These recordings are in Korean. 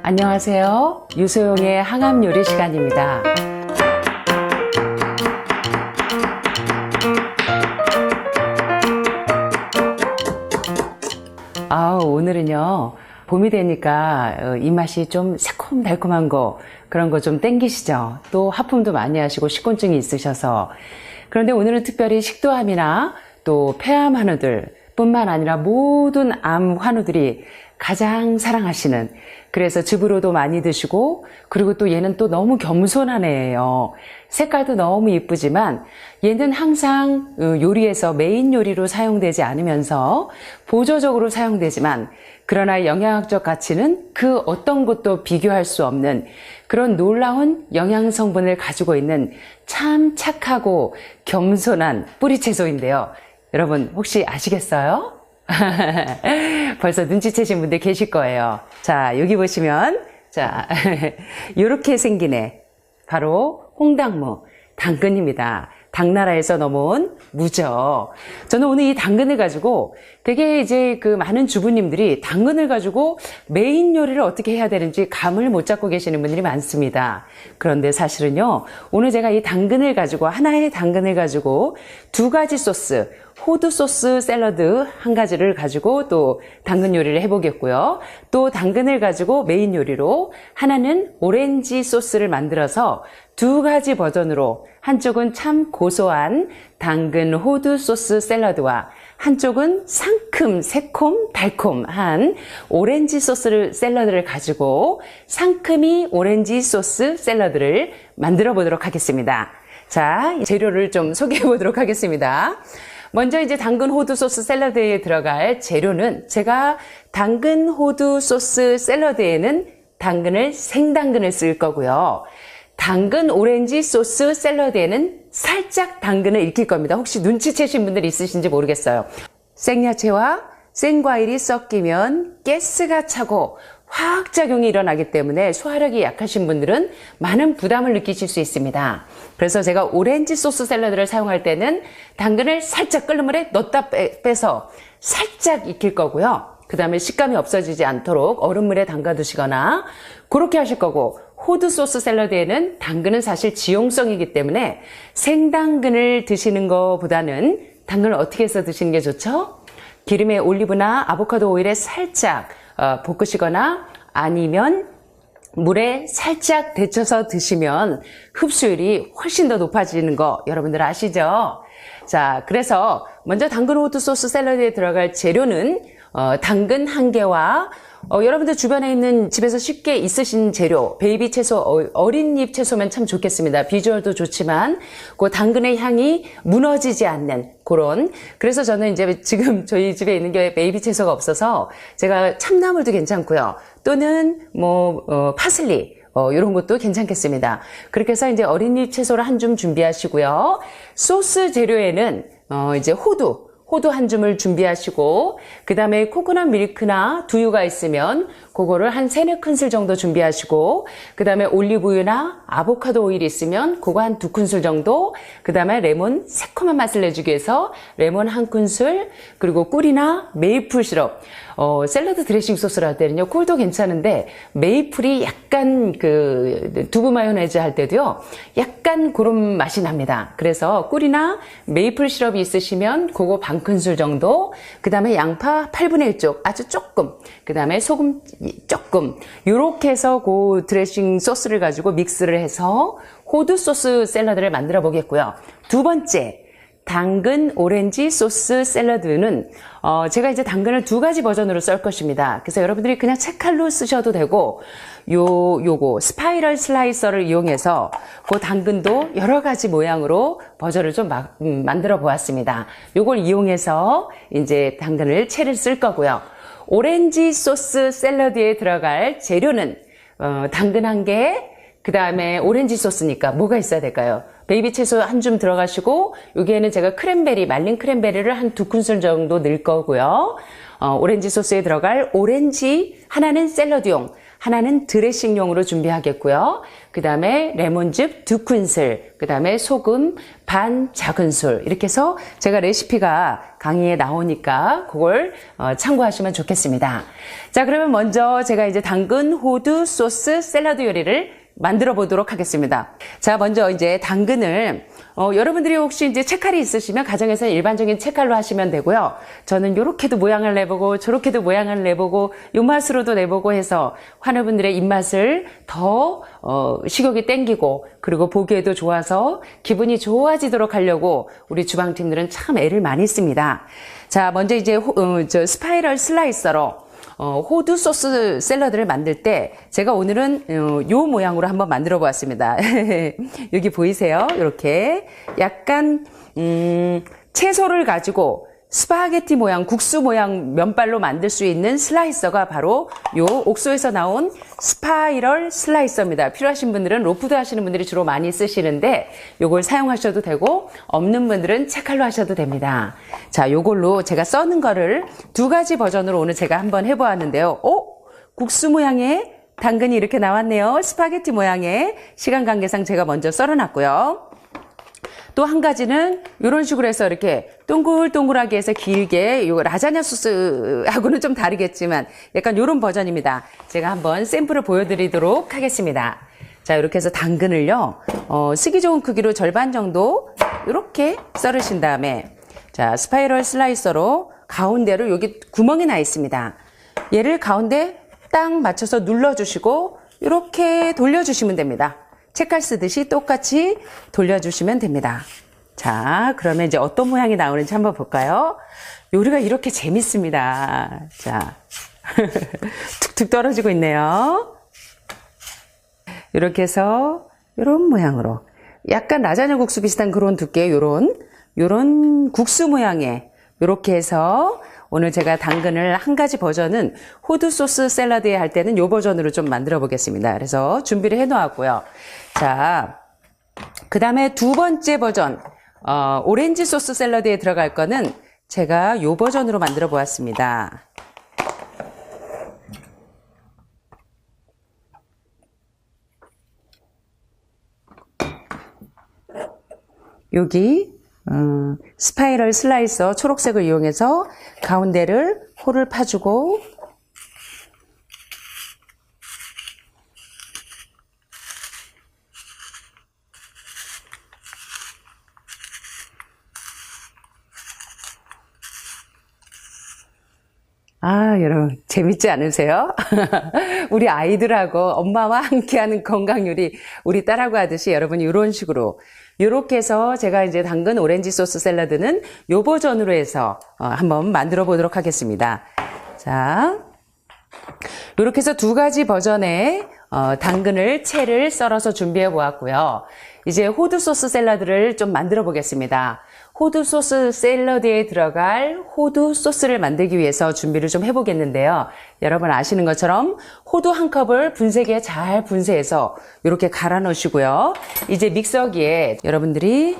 안녕하세요. 유소영의 항암 요리 시간입니다. 오늘은요, 봄이 되니까 입맛이 좀 새콤달콤한 거, 그런 거 좀 땡기시죠? 또 하품도 많이 하시고 식곤증이 있으셔서. 그런데 오늘은 특별히 식도암이나 또 폐암 환우들 뿐만 아니라 모든 암 환우들이 가장 사랑하시는, 그래서 즙으로도 많이 드시고, 그리고 또 얘는 또 너무 겸손한 애예요. 색깔도 너무 이쁘지만 얘는 항상 요리에서 메인 요리로 사용되지 않으면서 보조적으로 사용되지만, 그러나 영양학적 가치는 그 어떤 것도 비교할 수 없는 그런 놀라운 영양 성분을 가지고 있는 참 착하고 겸손한 뿌리채소인데요. 여러분 혹시 아시겠어요? 벌써 눈치채신 분들 계실 거예요. 자, 여기 보시면, 자, 요렇게 생긴 애, 바로 홍당무, 당근입니다. 당나라에서 넘어온 무죠. 저는 오늘 이 당근을 가지고 되게 이제 그 많은 주부님들이 당근을 가지고 메인 요리를 어떻게 해야 되는지 감을 못 잡고 계시는 분들이 많습니다. 그런데 사실은요, 오늘 제가 이 당근을 가지고, 하나의 당근을 가지고 두 가지 소스, 호두 소스 샐러드 한 가지를 가지고 또 당근 요리를 해보겠고요. 또 당근을 가지고 메인 요리로 하나는 오렌지 소스를 만들어서 두 가지 버전으로, 한쪽은 참 고소한 당근 호두 소스 샐러드와 한쪽은 상큼 새콤 달콤한 오렌지 샐러드를 가지고 상큼이 오렌지 소스 샐러드를 만들어 보도록 하겠습니다. 자, 재료를 좀 소개해 보도록 하겠습니다. 먼저 이제 당근 호두 소스 샐러드에 들어갈 재료는, 제가 당근 호두 소스 샐러드에는 생당근을 쓸 거고요. 당근 오렌지 소스 샐러드에는 살짝 당근을 익힐 겁니다. 혹시 눈치채신 분들 있으신지 모르겠어요. 생야채와 생과일이 섞이면 가스가 차고 화학작용이 일어나기 때문에 소화력이 약하신 분들은 많은 부담을 느끼실 수 있습니다. 그래서 제가 오렌지 소스 샐러드를 사용할 때는 당근을 살짝 끓는 물에 넣었다 빼서 살짝 익힐 거고요. 그 다음에 식감이 없어지지 않도록 얼음물에 담가 두시거나 그렇게 하실 거고, 호두 소스 샐러드에는 당근은 사실 지용성이기 때문에 생당근을 드시는 것보다는 당근을 어떻게 해서 드시는 게 좋죠? 기름에 올리브나 아보카도 오일에 살짝 볶으시거나 아니면 물에 살짝 데쳐서 드시면 흡수율이 훨씬 더 높아지는 거 여러분들 아시죠? 자, 그래서 먼저 당근 호두 소스 샐러드에 들어갈 재료는 당근 1개와 여러분들 주변에 있는 집에서 쉽게 있으신 재료, 베이비 채소, 어린 잎 채소면 참 좋겠습니다. 비주얼도 좋지만 그 당근의 향이 무너지지 않는 그런, 그래서 저는 이제 지금 저희 집에 있는 게 베이비 채소가 없어서 제가 참나물도 괜찮고요. 또는 파슬리 이런 것도 괜찮겠습니다. 그렇게 해서 이제 어린 잎 채소를 한 줌 준비하시고요. 소스 재료에는 이제 호두 한 줌을 준비하시고, 그 다음에 코코넛 밀크나 두유가 있으면 그거를 한 3-4큰술 정도 준비하시고, 그 다음에 올리브유나 아보카도 오일이 있으면 그거 한 2큰술 정도, 그 다음에 레몬, 새콤한 맛을 내주기 위해서 레몬 1큰술, 그리고 꿀이나 메이플 시럽. 샐러드 드레싱 소스를 할 때는요, 꿀도 괜찮은데 메이플이 약간 그 두부 마요네즈 할 때도요, 약간 그런 맛이 납니다. 그래서 꿀이나 메이플 시럽이 있으시면 그거 1큰술 정도, 그 다음에 양파 8분의 1쪽 아주 조금, 그 다음에 소금 조금, 요렇게 해서 그 드레싱 소스를 가지고 믹스를 해서 호두 소스 샐러드를 만들어 보겠고요. 두 번째, 당근 오렌지 소스 샐러드는 제가 이제 당근을 2가지 버전으로 썰 것입니다. 그래서 여러분들이 그냥 채칼로 쓰셔도 되고, 요거 스파이럴 슬라이서를 이용해서 그 당근도 여러 가지 모양으로 버전을 좀 만들어 보았습니다. 요걸 이용해서 이제 당근을 채를 쓸 거고요. 오렌지 소스 샐러드에 들어갈 재료는 당근 1개, 그 다음에 오렌지 소스니까 뭐가 있어야 될까요? 베이비 채소 한 줌 들어가시고, 여기에는 제가 크랜베리, 말린 크랜베리를 한 2큰술 정도 넣을 거고요. 오렌지 소스에 들어갈 오렌지 하나는 샐러드용, 하나는 드레싱용으로 준비하겠고요. 그 다음에 레몬즙 2큰술, 그 다음에 소금 반 작은술, 이렇게 해서 제가 레시피가 강의에 나오니까 그걸 참고하시면 좋겠습니다. 자, 그러면 먼저 제가 이제 당근 호두 소스 샐러드 요리를 만들어 보도록 하겠습니다. 자, 먼저 이제 당근을 여러분들이 혹시 이제 채칼이 있으시면 가정에서 일반적인 채칼로 하시면 되고요. 저는 요렇게도 모양을 내보고 저렇게도 모양을 내보고 요 맛으로도 내보고 해서 환우분들의 입맛을 더 식욕이 땡기고 그리고 보기에도 좋아서 기분이 좋아지도록 하려고 우리 주방팀들은 참 애를 많이 씁니다. 자, 먼저 이제 스파이럴 슬라이서로 호두 소스 샐러드를 만들 때 제가 오늘은 요 모양으로 한번 만들어 보았습니다. 여기 보이세요? 이렇게 약간 채소를 가지고 스파게티 모양, 국수 모양 면발로 만들 수 있는 슬라이서가 바로 요 옥소에서 나온 스파이럴 슬라이서입니다. 필요하신 분들은 로프드 하시는 분들이 주로 많이 쓰시는데 요걸 사용하셔도 되고 없는 분들은 채칼로 하셔도 됩니다. 자, 요걸로 제가 써는 거를 두 가지 버전으로 오늘 제가 한번 해보았는데요. 국수 모양의 당근이 이렇게 나왔네요. 스파게티 모양의 시간 관계상 제가 먼저 썰어놨고요. 또 한 가지는 이런 식으로 해서 이렇게 동글동글하게 해서 길게, 요 라자냐 소스하고는 좀 다르겠지만 약간 이런 버전입니다. 제가 한번 샘플을 보여드리도록 하겠습니다. 자, 이렇게 해서 당근을요, 쓰기 좋은 크기로 절반 정도 이렇게 썰으신 다음에, 자, 스파이럴 슬라이서로 가운데로 여기 구멍이 나 있습니다. 얘를 가운데 딱 맞춰서 눌러주시고 이렇게 돌려주시면 됩니다. 채칼 쓰듯이 똑같이 돌려주시면 됩니다. 자, 그러면 이제 어떤 모양이 나오는지 한번 볼까요? 요리가 이렇게 재밌습니다. 자, 툭툭 떨어지고 있네요. 이렇게 해서 이런 모양으로 약간 라자냐 국수 비슷한 그런 두께, 요런 국수 모양의 요렇게 해서 오늘 제가 당근을 한 가지 버전은 호두 소스 샐러드에 할 때는 요 버전으로 좀 만들어 보겠습니다. 그래서 준비를 해 놓았고요. 자, 그 다음에 두 번째 버전, 오렌지 소스 샐러드에 들어갈 거는 제가 요 버전으로 만들어 보았습니다. 여기 스파이럴 슬라이서 초록색을 이용해서 가운데를 홀을 파주고 여러분 재밌지 않으세요? 우리 아이들하고 엄마와 함께하는 건강 요리, 우리 딸하고 하듯이 여러분이 이런 식으로 이렇게 해서 제가 이제 당근 오렌지 소스 샐러드는 요 버전으로 해서 한번 만들어 보도록 하겠습니다. 자, 이렇게 해서 두 가지 버전의 채를 썰어서 준비해 보았고요. 이제 호두 소스 샐러드를 좀 만들어 보겠습니다. 호두 소스 샐러드에 들어갈 호두 소스를 만들기 위해서 준비를 좀 해보겠는데요. 여러분 아시는 것처럼 호두 한 컵을 분쇄기에 잘 분쇄해서 이렇게 갈아 넣으시고요. 이제 믹서기에, 여러분들이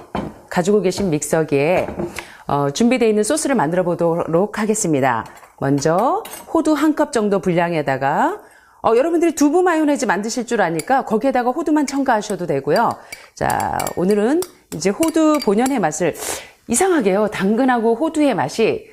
가지고 계신 믹서기에 준비되어 있는 소스를 만들어 보도록 하겠습니다. 먼저 호두 한 컵 정도 분량에다가 여러분들이 두부 마요네즈 만드실 줄 아니까 거기에다가 호두만 첨가하셔도 되고요. 자, 오늘은 이제 호두 본연의 맛을, 이상하게요, 당근하고 호두의 맛이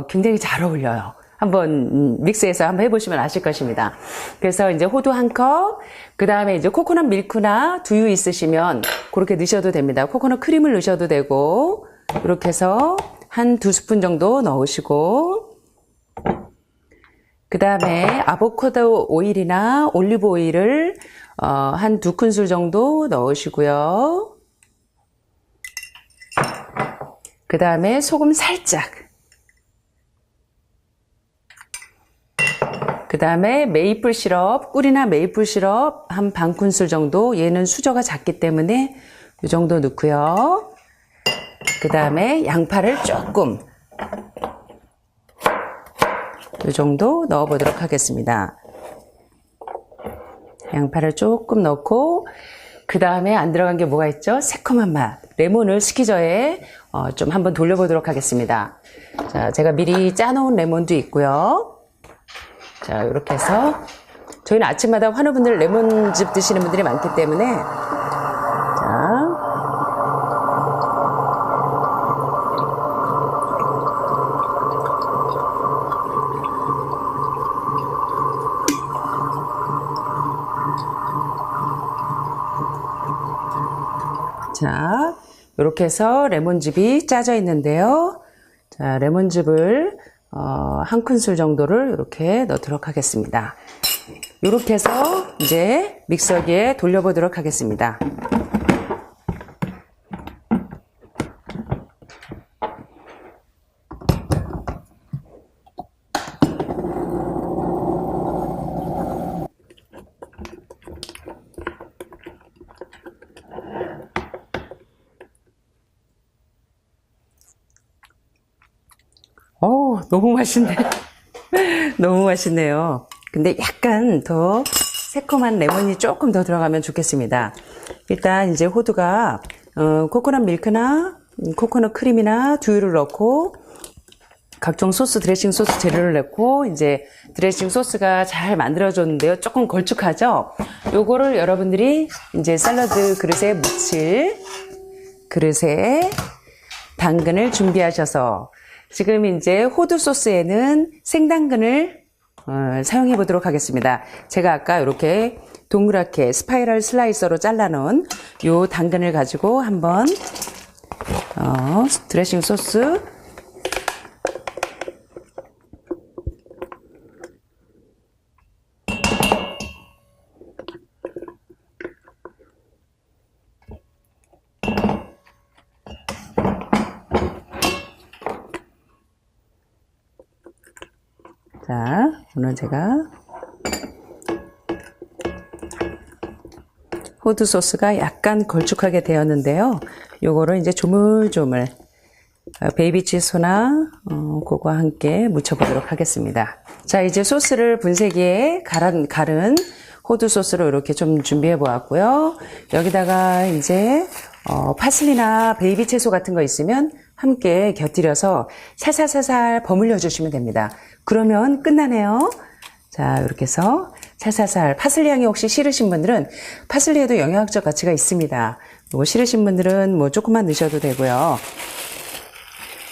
굉장히 잘 어울려요. 한번 믹스해서 한번 해보시면 아실 것입니다. 그래서 이제 호두 한 컵, 그 다음에 이제 코코넛 밀크나 두유 있으시면 그렇게 넣으셔도 됩니다. 코코넛 크림을 넣으셔도 되고, 이렇게 해서 한 2스푼 정도 넣으시고, 그 다음에 아보카도 오일이나 올리브 오일을 한 2큰술 정도 넣으시고요. 그 다음에 소금 살짝, 그 다음에 메이플 시럽, 꿀이나 메이플 시럽 한 반 큰술 정도, 얘는 수저가 작기 때문에 이 정도 넣고요. 그 다음에 양파를 조금, 이 정도 넣어 보도록 하겠습니다. 양파를 조금 넣고, 그 다음에 안 들어간 게 뭐가 있죠? 새콤한 맛. 레몬을 스키저에 좀 한번 돌려보도록 하겠습니다. 자, 제가 미리 짜놓은 레몬도 있고요. 자, 이렇게 해서 저희는 아침마다 환우분들 레몬즙 드시는 분들이 많기 때문에 자, 자, 이렇게 해서 레몬즙이 짜져 있는데요. 자, 레몬즙을 한 큰술 정도를 이렇게 넣도록 하겠습니다. 이렇게 해서 이제 믹서기에 돌려보도록 하겠습니다. 너무 맛있네. 너무 맛있네요. 근데 약간 더 새콤한 레몬이 조금 더 들어가면 좋겠습니다. 일단 이제 호두가 코코넛 밀크나 코코넛 크림이나 두유를 넣고 각종 소스, 드레싱 소스 재료를 넣고 이제 드레싱 소스가 잘 만들어졌는데요. 조금 걸쭉하죠? 요거를 여러분들이 이제 샐러드 그릇에 묻힐 그릇에 당근을 준비하셔서 지금 이제 호두 소스에는 생당근을 사용해 보도록 하겠습니다. 제가 아까 이렇게 동그랗게 스파이럴 슬라이서로 잘라놓은 요 당근을 가지고 한번 드레싱 소스 자, 오늘 제가 호두 소스가 약간 걸쭉하게 되었는데요. 요거를 이제 조물조물 베이비 치소나 그거와 함께 묻혀보도록 하겠습니다. 자, 이제 소스를 분쇄기에 갈은 호두 소스로 이렇게 좀 준비해 보았고요. 여기다가 이제 파슬리나 베이비 채소 같은 거 있으면 함께 곁들여서 살살살살 버무려 주시면 됩니다. 그러면 끝나네요. 자, 이렇게 해서 살살살 파슬리 향이 혹시 싫으신 분들은 파슬리에도 영양학적 가치가 있습니다. 뭐 싫으신 분들은 뭐 조금만 넣으셔도 되고요.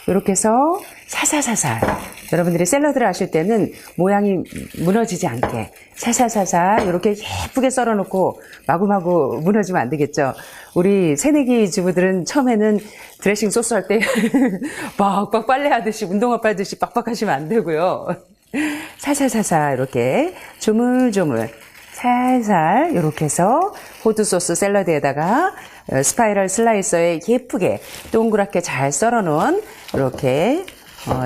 이렇게 해서 살살살살 여러분들이 샐러드를 하실 때는 모양이 무너지지 않게 살살살살 이렇게 예쁘게 썰어 놓고 마구마구 무너지면 안 되겠죠. 우리 새내기 주부들은 처음에는 드레싱 소스 할 때 빡빡 빨래하듯이 운동화 빨듯이 빡빡 하시면 안 되고요. 살살살살 이렇게 조물조물 살살 이렇게 해서 호두 소스 샐러드에다가 스파이럴 슬라이서에 예쁘게 동그랗게 잘 썰어 놓은 이렇게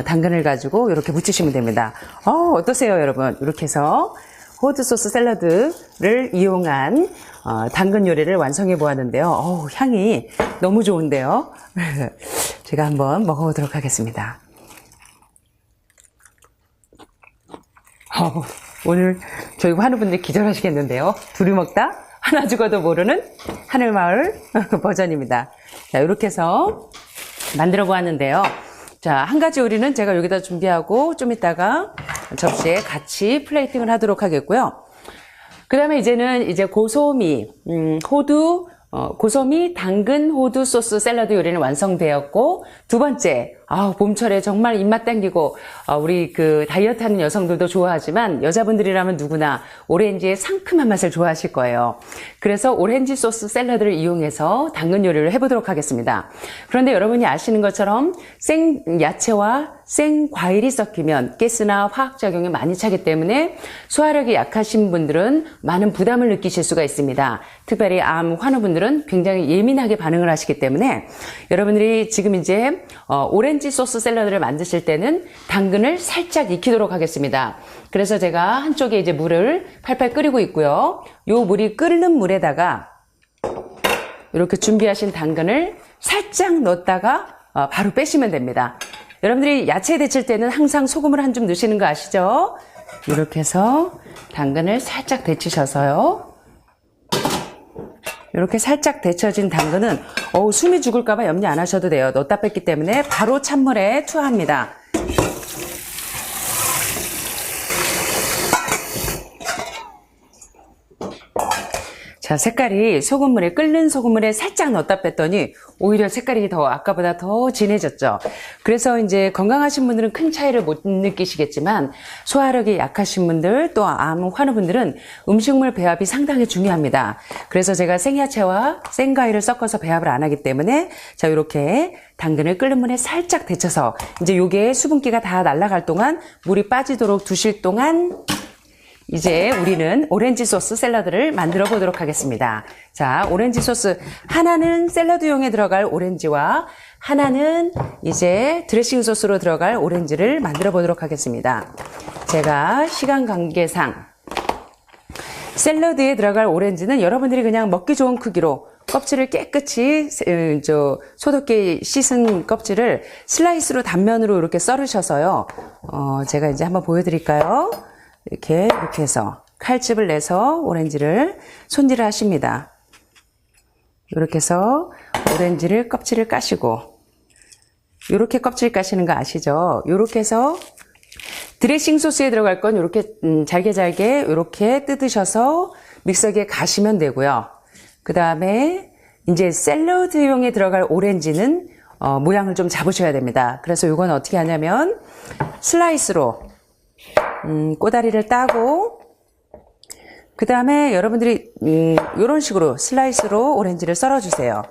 당근을 가지고 이렇게 묻히시면 됩니다. 어떠세요, 여러분? 이렇게 해서 호두 소스 샐러드를 이용한 당근 요리를 완성해 보았는데요. 향이 너무 좋은데요. 제가 한번 먹어보도록 하겠습니다. 오늘 저희 환우분들 기절하시겠는데요. 둘이 먹다 하나 죽어도 모르는 하늘마을 버전입니다. 자, 이렇게 해서 만들어 보았는데요. 자, 한 가지 요리는 제가 여기다 준비하고 좀 이따가 접시에 같이 플레이팅을 하도록 하겠고요. 그 다음에 이제는 이제 고소미, 고소미 당근 호두 소스 샐러드 요리는 완성되었고, 두 번째, 봄철에 정말 입맛 당기고, 우리 그 다이어트 하는 여성들도 좋아하지만, 여자분들이라면 누구나 오렌지의 상큼한 맛을 좋아하실 거예요. 그래서 오렌지 소스 샐러드를 이용해서 당근 요리를 해보도록 하겠습니다. 그런데 여러분이 아시는 것처럼 생 야채와 생 과일이 섞이면 가스나 화학작용이 많이 차기 때문에 소화력이 약하신 분들은 많은 부담을 느끼실 수가 있습니다. 특별히 암 환우분들은 굉장히 예민하게 반응을 하시기 때문에 여러분들이 지금 이제 오렌지 소스 샐러드를 만드실 때는 당근을 살짝 익히도록 하겠습니다. 그래서 제가 한쪽에 이제 물을 팔팔 끓이고 있고요. 요 물이 끓는 물에다가 이렇게 준비하신 당근을 살짝 넣었다가 바로 빼시면 됩니다. 여러분들이 야채 데칠 때는 항상 소금을 한 줌 넣으시는 거 아시죠? 이렇게 해서 당근을 살짝 데치셔서요. 이렇게 살짝 데쳐진 당근은 숨이 죽을까봐 염려 안 하셔도 돼요. 넣었다 뺐기 때문에 바로 찬물에 투하합니다. 자, 색깔이 끓는 소금물에 살짝 넣었다 뺐더니 오히려 색깔이 아까보다 더 진해졌죠. 그래서 이제 건강하신 분들은 큰 차이를 못 느끼시겠지만 소화력이 약하신 분들 또 암 환우분들은 음식물 배합이 상당히 중요합니다. 그래서 제가 생야채와 생과일을 섞어서 배합을 안 하기 때문에 자, 이렇게 당근을 끓는 물에 살짝 데쳐서 이제 요게 수분기가 다 날아갈 동안 물이 빠지도록 두실 동안 이제 우리는 오렌지 소스 샐러드를 만들어 보도록 하겠습니다. 자, 오렌지 소스 하나는 샐러드용에 들어갈 오렌지와 하나는 이제 드레싱 소스로 들어갈 오렌지를 만들어 보도록 하겠습니다. 제가 시간 관계상 샐러드에 들어갈 오렌지는 여러분들이 그냥 먹기 좋은 크기로 껍질을 깨끗이 소독기 씻은 껍질을 슬라이스로 단면으로 이렇게 썰으셔서요. 제가 이제 한번 보여드릴까요? 이렇게 해서 칼집을 내서 오렌지를 손질을 하십니다. 이렇게 해서 오렌지를 껍질을 까시고 이렇게 껍질 까시는 거 아시죠? 이렇게 해서 드레싱 소스에 들어갈 건 이렇게 잘게 이렇게 뜯으셔서 믹서기에 가시면 되고요. 그 다음에 이제 샐러드용에 들어갈 오렌지는 모양을 좀 잡으셔야 됩니다. 그래서 이건 어떻게 하냐면 슬라이스로 꼬다리를 따고 그 다음에 여러분들이 이런 식으로 슬라이스로 오렌지를 썰어주세요.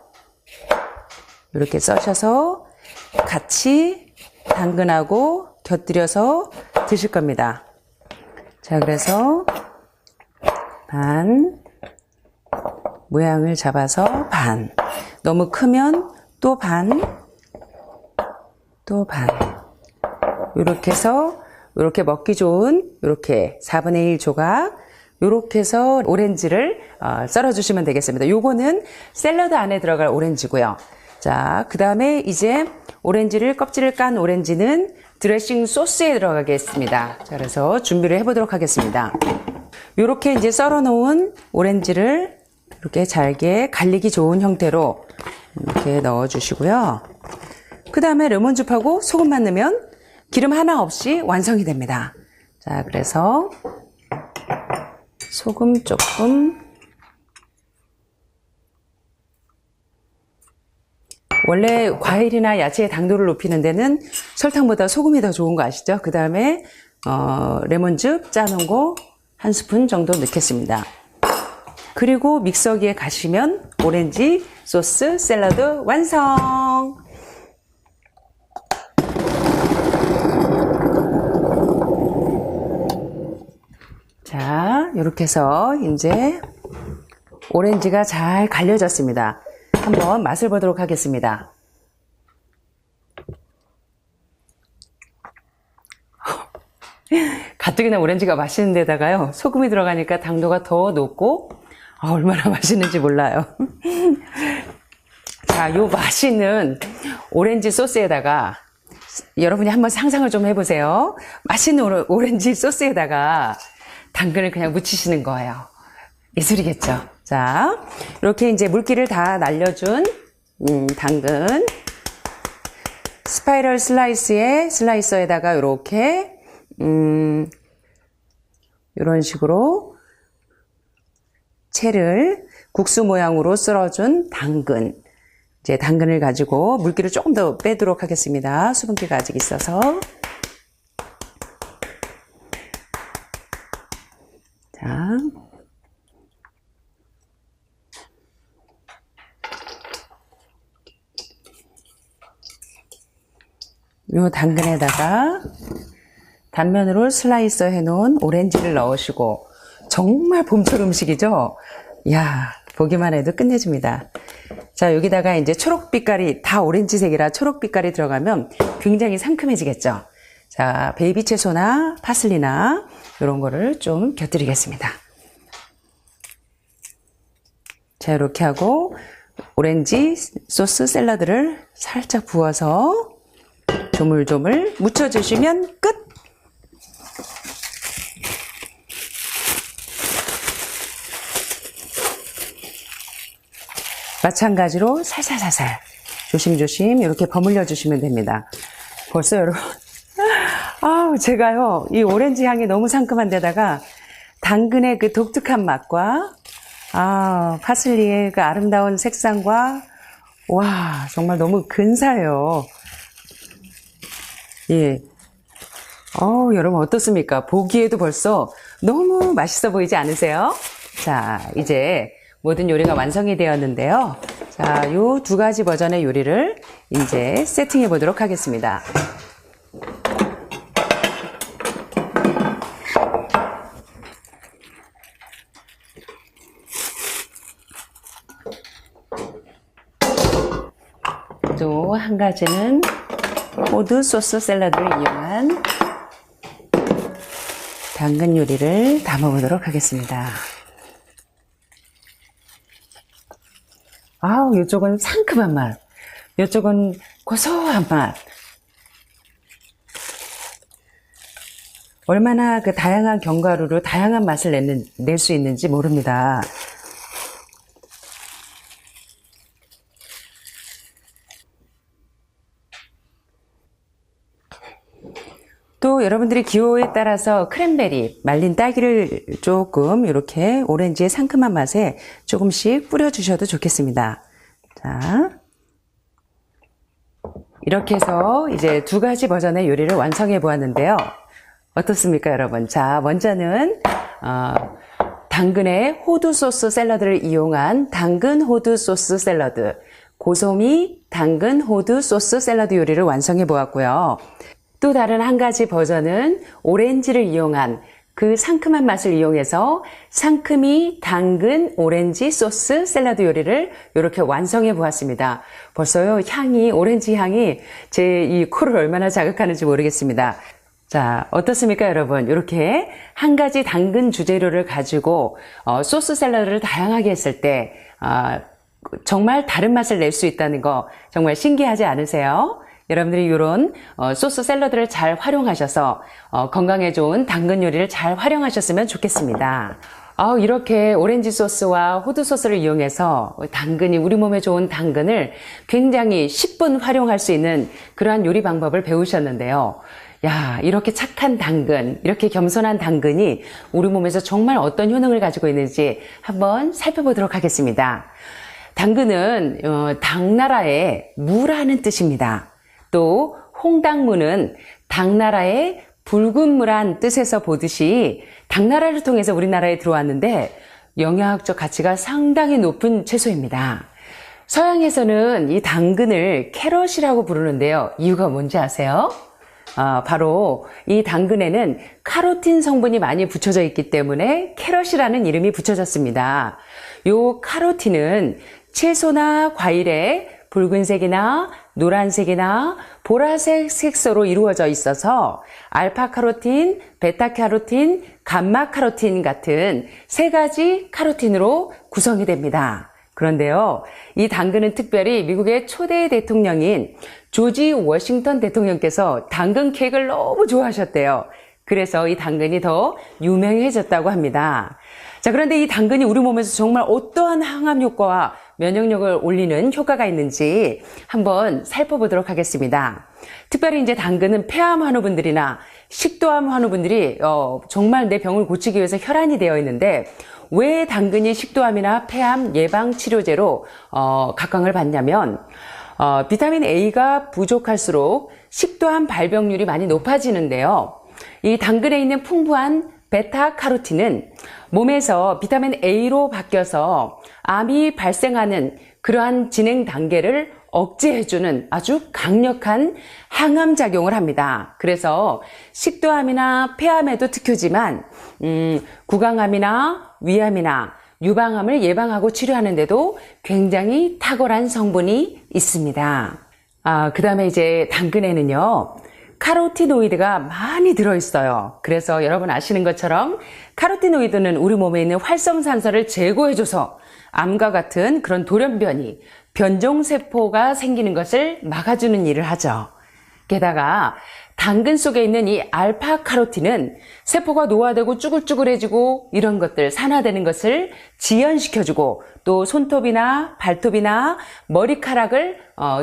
이렇게 써셔서 같이 당근하고 곁들여서 드실 겁니다. 자, 그래서 반 모양을 잡아서 반, 너무 크면 또 반, 또 반, 이렇게 해서 이렇게 먹기 좋은 이렇게 4분의 1 조각 이렇게 해서 오렌지를 썰어주시면 되겠습니다. 요거는 샐러드 안에 들어갈 오렌지고요. 자, 그 다음에 이제 껍질을 깐 오렌지는 드레싱 소스에 들어가겠습니다. 자, 그래서 준비를 해보도록 하겠습니다. 요렇게 이제 썰어 놓은 오렌지를 이렇게 잘게 갈리기 좋은 형태로 이렇게 넣어 주시고요. 그 다음에 레몬즙하고 소금만 넣으면 기름 하나 없이 완성이 됩니다. 자, 그래서 소금 조금, 원래 과일이나 야채의 당도를 높이는 데는 설탕보다 소금이 더 좋은 거 아시죠? 그 다음에 레몬즙 짜놓은 거 한 스푼 정도 넣겠습니다. 그리고 믹서기에 가시면 오렌지 소스 샐러드 완성! 자, 이렇게 해서 이제 오렌지가 잘 갈려졌습니다. 한번 맛을 보도록 하겠습니다. 가뜩이나 오렌지가 맛있는 데다가요, 소금이 들어가니까 당도가 더 높고 얼마나 맛있는지 몰라요. 자, 요 맛있는 오렌지 소스에다가 여러분이 한번 상상을 좀 해보세요. 맛있는 오렌지 소스에다가 당근을 그냥 묻히시는 거예요. 예술이겠죠? 자, 이렇게 이제 물기를 다 날려준 당근 스파이럴 슬라이서에다가 이렇게 이런 식으로 채를 국수 모양으로 썰어준 당근, 이제 당근을 가지고 물기를 조금 더 빼도록 하겠습니다. 수분기가 아직 있어서. 자, 요 당근에다가 단면으로 슬라이서 해놓은 오렌지를 넣으시고, 정말 봄철 음식이죠? 이야, 보기만 해도 끝내줍니다. 자, 여기다가 이제 초록빛깔이, 다 오렌지색이라 초록빛깔이 들어가면 굉장히 상큼해지겠죠? 자, 베이비 채소나 파슬리나 이런 거를 좀 곁들이겠습니다. 자, 이렇게 하고 오렌지 소스 샐러드를 살짝 부어서 조물조물 묻혀주시면 끝! 마찬가지로 살살살살 조심조심 이렇게 버무려 주시면 됩니다. 벌써 여러분 제가요 이 오렌지 향이 너무 상큼한 데다가 당근의 그 독특한 맛과 파슬리의 그 아름다운 색상과 와 정말 너무 근사해요. 예. 여러분 어떻습니까? 보기에도 벌써 너무 맛있어 보이지 않으세요? 자, 이제 모든 요리가 완성이 되었는데요. 자, 요 두 가지 버전의 요리를 이제 세팅해 보도록 하겠습니다. 또 한 가지는 호두 소스 샐러드를 이용한 당근 요리를 담아보도록 하겠습니다. 이쪽은 상큼한 맛, 이쪽은 고소한 맛. 얼마나 그 다양한 견과류로 다양한 맛을 낼 수 있는지 모릅니다. 또 여러분들이 기호에 따라서 크랜베리, 말린 딸기를 조금 이렇게 오렌지의 상큼한 맛에 조금씩 뿌려주셔도 좋겠습니다. 자, 이렇게 해서 이제 두 가지 버전의 요리를 완성해 보았는데요. 어떻습니까, 여러분? 자, 먼저는 당근의 호두 소스 샐러드를 이용한 당근 호두 소스 샐러드, 고소미 당근 호두 소스 샐러드 요리를 완성해 보았고요. 또 다른 한 가지 버전은 오렌지를 이용한 그 상큼한 맛을 이용해서 상큼이 당근 오렌지 소스 샐러드 요리를 이렇게 완성해 보았습니다. 벌써요 향이 오렌지 향이 제 이 코를 얼마나 자극하는지 모르겠습니다. 자, 어떻습니까, 여러분? 이렇게 한 가지 당근 주재료를 가지고 소스 샐러드를 다양하게 했을 때 정말 다른 맛을 낼 수 있다는 거 정말 신기하지 않으세요? 여러분들이 이런 소스 샐러드를 잘 활용하셔서 건강에 좋은 당근 요리를 잘 활용하셨으면 좋겠습니다. 이렇게 오렌지 소스와 호두 소스를 이용해서 당근이 우리 몸에 좋은 당근을 굉장히 10분 활용할 수 있는 그러한 요리 방법을 배우셨는데요. 야, 이렇게 착한 당근, 이렇게 겸손한 당근이 우리 몸에서 정말 어떤 효능을 가지고 있는지 한번 살펴보도록 하겠습니다. 당근은 당나라의 무라는 뜻입니다. 또 홍당무는 당나라의 붉은 무란 뜻에서 보듯이 당나라를 통해서 우리나라에 들어왔는데 영양학적 가치가 상당히 높은 채소입니다. 서양에서는 이 당근을 캐럿이라고 부르는데요. 이유가 뭔지 아세요? 바로 이 당근에는 카로틴 성분이 많이 붙여져 있기 때문에 캐럿이라는 이름이 붙여졌습니다. 요 카로틴은 채소나 과일에 붉은색이나 노란색이나 보라색 색소로 이루어져 있어서 알파카로틴, 베타카로틴, 감마카로틴 같은 세 가지 카로틴으로 구성이 됩니다. 그런데요, 이 당근은 특별히 미국의 초대 대통령인 조지 워싱턴 대통령께서 당근 케이크를 너무 좋아하셨대요. 그래서 이 당근이 더 유명해졌다고 합니다. 자, 그런데 이 당근이 우리 몸에서 정말 어떠한 항암 효과와 면역력을 올리는 효과가 있는지 한번 살펴보도록 하겠습니다. 특별히 이제 당근은 폐암 환우분들이나 식도암 환우분들이 정말 내 병을 고치기 위해서 혈안이 되어 있는데 왜 당근이 식도암이나 폐암 예방 치료제로 각광을 받냐면 비타민 A가 부족할수록 식도암 발병률이 많이 높아지는데요. 이 당근에 있는 풍부한 베타카로틴은 몸에서 비타민 A로 바뀌어서 암이 발생하는 그러한 진행 단계를 억제해주는 아주 강력한 항암 작용을 합니다. 그래서 식도암이나 폐암에도 특효지만 구강암이나 위암이나 유방암을 예방하고 치료하는 데도 굉장히 탁월한 성분이 있습니다. 그 다음에 이제 당근에는요, 카로티노이드가 많이 들어있어요. 그래서 여러분 아시는 것처럼 카로티노이드는 우리 몸에 있는 활성산소를 제거해줘서 암과 같은 그런 돌연변이, 변종세포가 생기는 것을 막아주는 일을 하죠. 게다가 당근 속에 있는 이 알파카로틴은 세포가 노화되고 쭈글쭈글해지고 이런 것들 산화되는 것을 지연시켜주고 또 손톱이나 발톱이나 머리카락을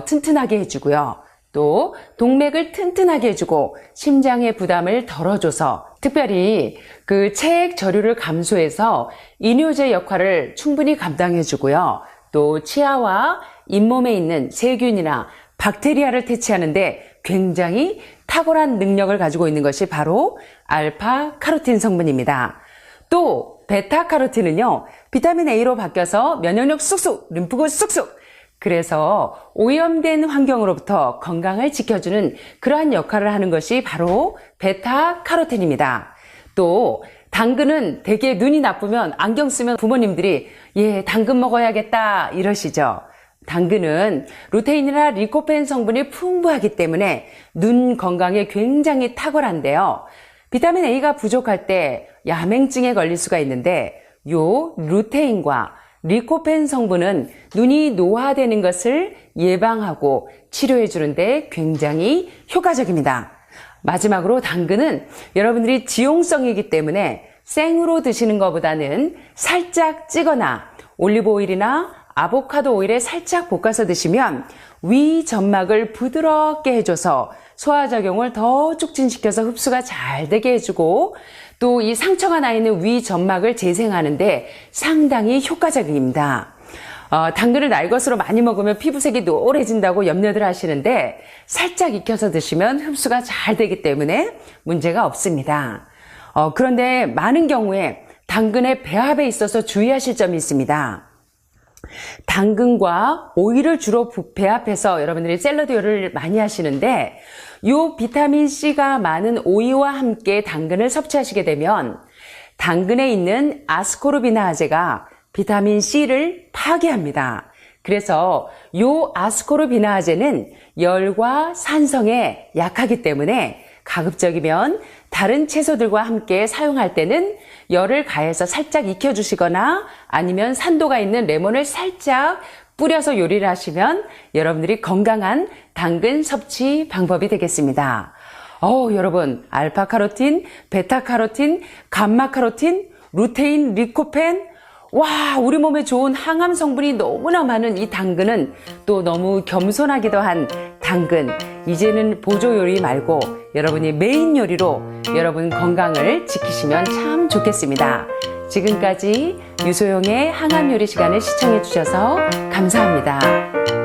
튼튼하게 해주고요. 또 동맥을 튼튼하게 해주고 심장의 부담을 덜어줘서 특별히 그 체액 저류를 감소해서 이뇨제 역할을 충분히 감당해주고요. 또 치아와 잇몸에 있는 세균이나 박테리아를 퇴치하는데 굉장히 탁월한 능력을 가지고 있는 것이 바로 알파카로틴 성분입니다. 또 베타카로틴은요, 비타민 A로 바뀌어서 면역력 쑥쑥, 림프구 쑥쑥, 그래서 오염된 환경으로부터 건강을 지켜주는 그러한 역할을 하는 것이 바로 베타카로틴입니다. 또 당근은 되게 눈이 나쁘면 안경 쓰면 부모님들이 당근 먹어야겠다 이러시죠. 당근은 루테인이나 리코펜 성분이 풍부하기 때문에 눈 건강에 굉장히 탁월한데요. 비타민 A가 부족할 때 야맹증에 걸릴 수가 있는데 요 루테인과 리코펜 성분은 눈이 노화되는 것을 예방하고 치료해 주는데 굉장히 효과적입니다. 마지막으로 당근은 여러분들이 지용성이기 때문에 생으로 드시는 것보다는 살짝 찌거나 올리브 오일이나 아보카도 오일에 살짝 볶아서 드시면 위 점막을 부드럽게 해줘서 소화작용을 더 촉진시켜서 흡수가 잘 되게 해주고 또 이 상처가 나 있는 위 점막을 재생하는데 상당히 효과적입니다. 당근을 날것으로 많이 먹으면 피부색이 노래진다고 염려들 하시는데 살짝 익혀서 드시면 흡수가 잘 되기 때문에 문제가 없습니다. 그런데 많은 경우에 당근의 배합에 있어서 주의하실 점이 있습니다. 당근과 오이를 주로 배합해서 여러분들이 샐러드 요리를 많이 하시는데 요 비타민C가 많은 오이와 함께 당근을 섭취하시게 되면 당근에 있는 아스코르비나아제가 비타민C를 파괴합니다. 그래서 요 아스코르비나아제는 열과 산성에 약하기 때문에 가급적이면 다른 채소들과 함께 사용할 때는 열을 가해서 살짝 익혀주시거나 아니면 산도가 있는 레몬을 살짝 뿌려서 요리를 하시면 여러분들이 건강한 당근 섭취 방법이 되겠습니다. 여러분 알파카로틴, 베타카로틴, 감마카로틴, 루테인, 리코펜 와, 우리 몸에 좋은 항암 성분이 너무나 많은 이 당근은 또 너무 겸손하기도 한 당근. 이제는 보조 요리 말고 여러분이 메인 요리로 여러분 건강을 지키시면 참 좋겠습니다. 지금까지 유소영의 항암 요리 시간을 시청해 주셔서 감사합니다.